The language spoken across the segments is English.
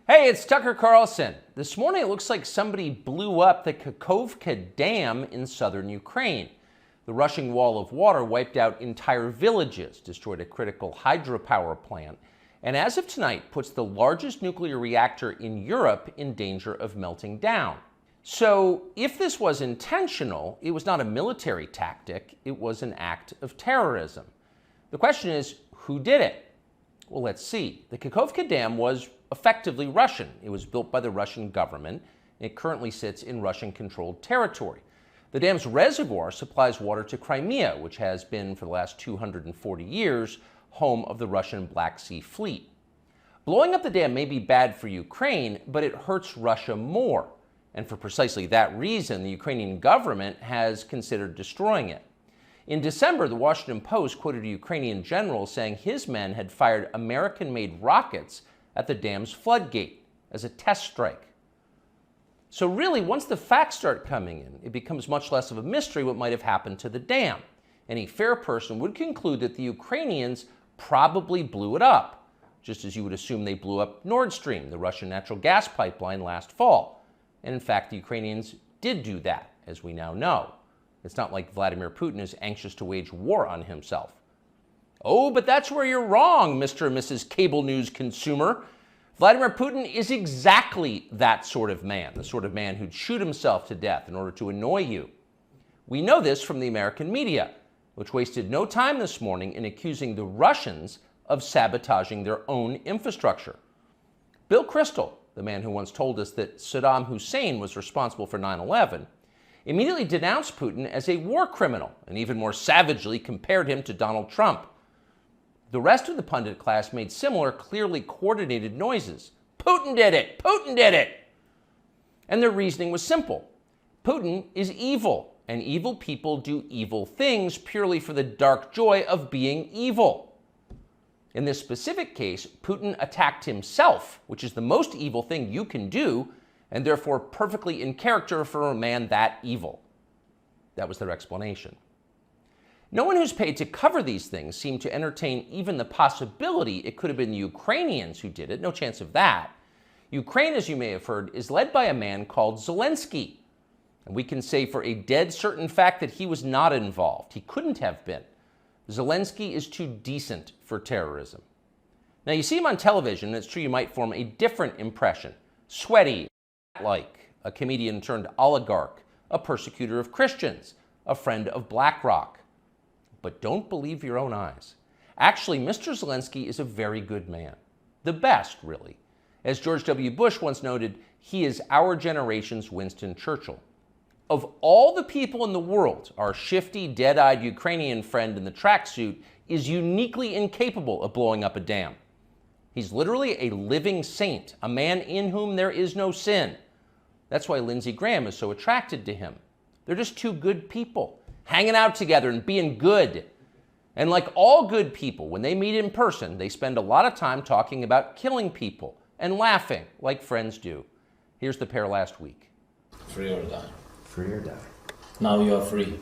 Hey, it's Tucker Carlson. This morning it looks like somebody blew up the Kakhovka Dam in southern Ukraine. The rushing wall of water wiped out entire villages, destroyed a critical hydropower plant, and as of tonight puts the largest nuclear reactor in Europe in danger of melting down. So if this was intentional, it was not a military tactic, it was an act of terrorism. The question is, who did it? Well, let's see. The Kakhovka Dam was effectively Russian. It was built by the Russian government. It currently sits in Russian-controlled territory. The dam's reservoir supplies water to Crimea, which has been, for the last 240 years, home of the Russian Black Sea Fleet. Blowing up the dam may be bad for Ukraine, but it hurts Russia more. And for precisely that reason, the Ukrainian government has considered destroying it. In December, the Washington Post quoted a Ukrainian general saying his men had fired American-made rockets at the dam's floodgate as a test strike. So really, once the facts start coming in, it becomes much less of a mystery what might have happened to the dam. Any fair person would conclude that the Ukrainians probably blew it up, just as you would assume they blew up Nord Stream, the Russian natural gas pipeline, last fall. And in fact, the Ukrainians did do that, as we now know. It's not like Vladimir Putin is anxious to wage war on himself. Oh, but that's where you're wrong, Mr. and Mrs. Cable News consumer. Vladimir Putin is exactly that sort of man, the sort of man who'd shoot himself to death in order to annoy you. We know this from the American media, which wasted no time this morning in accusing the Russians of sabotaging their own infrastructure. Bill Kristol, the man who once told us that Saddam Hussein was responsible for 9/11, immediately denounced Putin as a war criminal and even more savagely compared him to Donald Trump. The rest of the pundit class made similar, clearly coordinated noises. Putin did it! Putin did it! And their reasoning was simple. Putin is evil, and evil people do evil things purely for the dark joy of being evil. In this specific case, Putin attacked himself, which is the most evil thing you can do, and therefore perfectly in character for a man that evil. That was their explanation. No one who's paid to cover these things seemed to entertain even the possibility it could have been the Ukrainians who did it. No chance of that. Ukraine, as you may have heard, is led by a man called Zelensky. And we can say for a dead certain fact that he was not involved. He couldn't have been. Zelensky is too decent for terrorism. Now, you see him on television, and it's true you might form a different impression. Sweaty, like a comedian turned oligarch, a persecutor of Christians, a friend of BlackRock. But don't believe your own eyes. Actually, Mr. Zelensky is a very good man. The best, really. As George W. Bush once noted, he is our generation's Winston Churchill. Of all the people in the world, our shifty, dead-eyed Ukrainian friend in the tracksuit is uniquely incapable of blowing up a dam. He's literally a living saint, a man in whom there is no sin. That's why Lindsey Graham is so attracted to him. They're just two good people, hanging out together and being good. And like all good people, when they meet in person, they spend a lot of time talking about killing people and laughing like friends do. Here's the pair last week. Free or die. Free or die. Now you are free.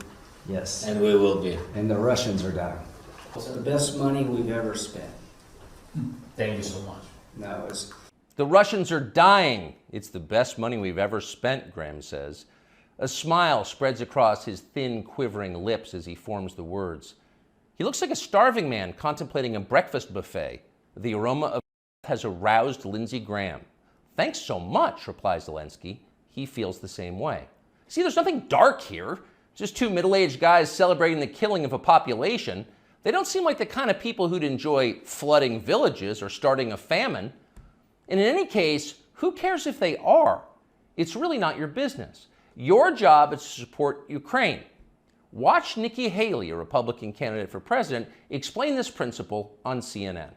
Yes. And we will be. And the Russians are dying. It's the best money we've ever spent. Thank you so much. No, it's... The Russians are dying. It's the best money we've ever spent, Graham says. A smile spreads across his thin, quivering lips as he forms the words. He looks like a starving man contemplating a breakfast buffet. The aroma of has aroused Lindsey Graham. Thanks so much, replies Zelensky. He feels the same way. See, there's nothing dark here. Just two middle-aged guys celebrating the killing of a population. They don't seem like the kind of people who'd enjoy flooding villages or starting a famine. And in any case, who cares if they are? It's really not your business. Your job is to support Ukraine. Watch Nikki Haley, a Republican candidate for president, explain this principle on CNN.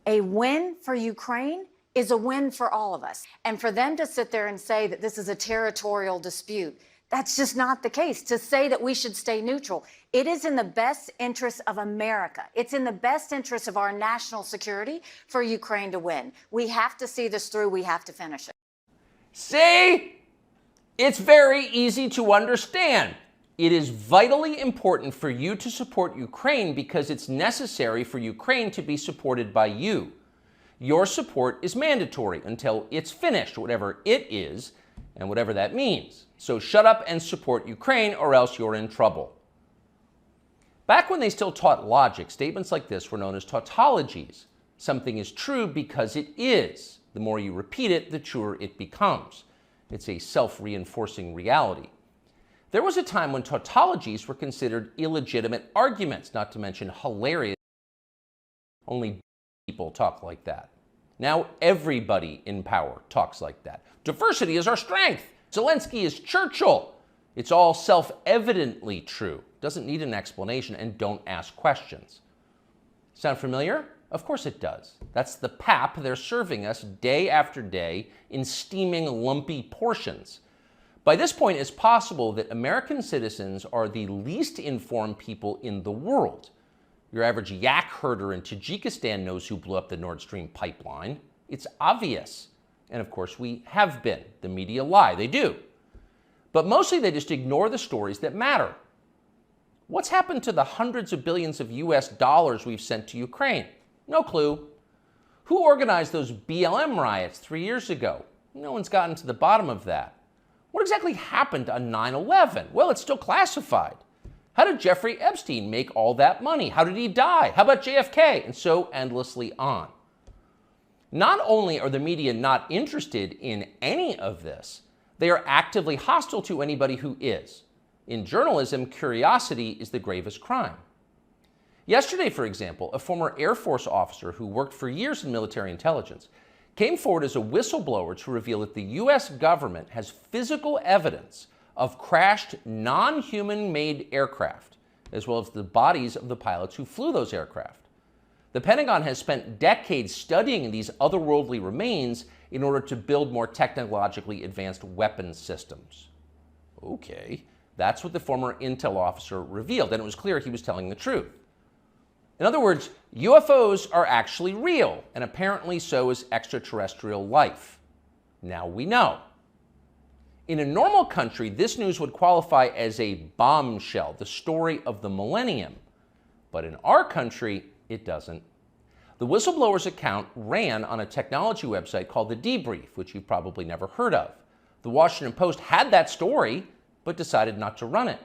A win for Ukraine is a win for all of us. And for them to sit there and say that this is a territorial dispute, that's just not the case. To say that we should stay neutral, it is in the best interest of America. It's in the best interest of our national security for Ukraine to win. We have to see this through. We have to finish it. See? It's very easy to understand. It is vitally important for you to support Ukraine because it's necessary for Ukraine to be supported by you. Your support is mandatory until it's finished, whatever it is, and whatever that means. So shut up and support Ukraine, or else you're in trouble. Back when they still taught logic, statements like this were known as tautologies. Something is true because it is. The more you repeat it, the truer it becomes. It's a self-reinforcing reality. There was a time when tautologies were considered illegitimate arguments, not to mention hilarious. Only people talk like that. Now everybody in power talks like that. Diversity is our strength. Zelensky is Churchill. It's all self-evidently true. Doesn't need an explanation, and don't ask questions. Sound familiar? Of course it does. That's the pap they're serving us day after day in steaming, lumpy portions. By this point, it's possible that American citizens are the least informed people in the world. Your average yak herder in Tajikistan knows who blew up the Nord Stream pipeline. It's obvious. And of course, we have been. The media lie. They do. But mostly they just ignore the stories that matter. What's happened to the hundreds of billions of US dollars we've sent to Ukraine? No clue. Who organized those BLM riots 3 years ago? No one's gotten to the bottom of that. What exactly happened on 9/11? Well, it's still classified. How did Jeffrey Epstein make all that money? How did he die? How about JFK? And so endlessly on. Not only are the media not interested in any of this, they are actively hostile to anybody who is. In journalism, curiosity is the gravest crime. Yesterday, for example, a former Air Force officer who worked for years in military intelligence came forward as a whistleblower to reveal that the U.S. government has physical evidence of crashed non-human-made aircraft, as well as the bodies of the pilots who flew those aircraft. The Pentagon has spent decades studying these otherworldly remains in order to build more technologically advanced weapons systems. Okay, that's what the former intel officer revealed, and it was clear he was telling the truth. In other words, UFOs are actually real, and apparently so is extraterrestrial life. Now we know. In a normal country, this news would qualify as a bombshell, the story of the millennium. But in our country, it doesn't. The whistleblower's account ran on a technology website called The Debrief, which you've probably never heard of. The Washington Post had that story, but decided not to run it.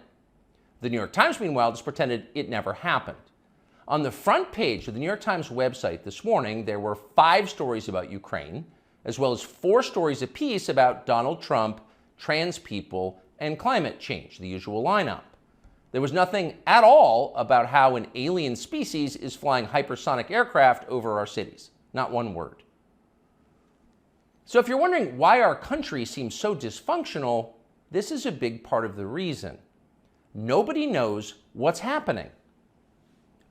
The New York Times, meanwhile, just pretended it never happened. On the front page of the New York Times website this morning, there were 5 stories about Ukraine, as well as 4 stories apiece about Donald Trump, trans people, and climate change, the usual lineup. There was nothing at all about how an alien species is flying hypersonic aircraft over our cities. Not one word. So if you're wondering why our country seems so dysfunctional, this is a big part of the reason. Nobody knows what's happening.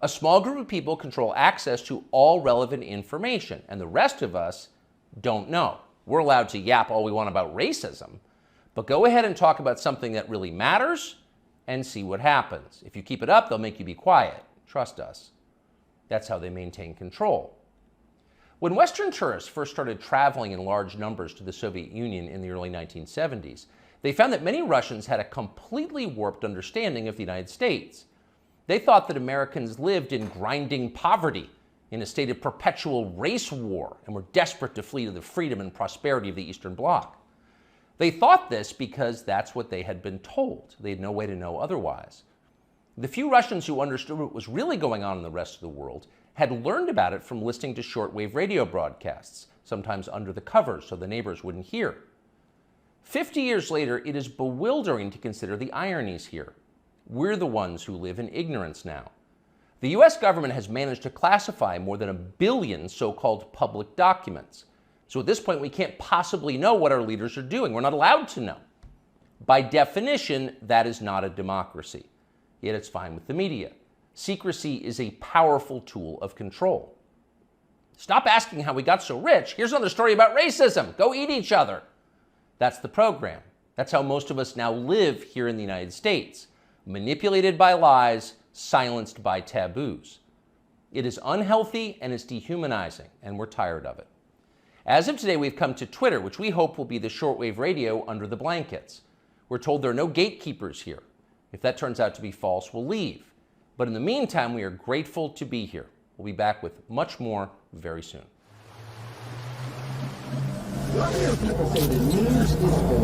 A small group of people control access to all relevant information, and the rest of us don't know. We're allowed to yap all we want about racism, but go ahead and talk about something that really matters and see what happens. If you keep it up, they'll make you be quiet. Trust us. That's how they maintain control. When Western tourists first started traveling in large numbers to the Soviet Union in the early 1970s, they found that many Russians had a completely warped understanding of the United States. They thought that Americans lived in grinding poverty, in a state of perpetual race war, and were desperate to flee to the freedom and prosperity of the Eastern Bloc. They thought this because that's what they had been told. They had no way to know otherwise. The few Russians who understood what was really going on in the rest of the world had learned about it from listening to shortwave radio broadcasts, sometimes under the covers so the neighbors wouldn't hear. 50 years later, it is bewildering to consider the ironies here. We're the ones who live in ignorance now. The US government has managed to classify more than 1 billion so-called public documents. So at this point, we can't possibly know what our leaders are doing. We're not allowed to know. By definition, that is not a democracy. Yet it's fine with the media. Secrecy is a powerful tool of control. Stop asking how we got so rich. Here's another story about racism. Go eat each other. That's the program. That's how most of us now live here in the United States. Manipulated by lies, silenced by taboos. It is unhealthy and it's dehumanizing, and we're tired of it. As of today, we've come to Twitter, which we hope will be the shortwave radio under the blankets. We're told there are no gatekeepers here. If that turns out to be false, we'll leave. But in the meantime, we are grateful to be here. We'll be back with much more very soon. People say the news is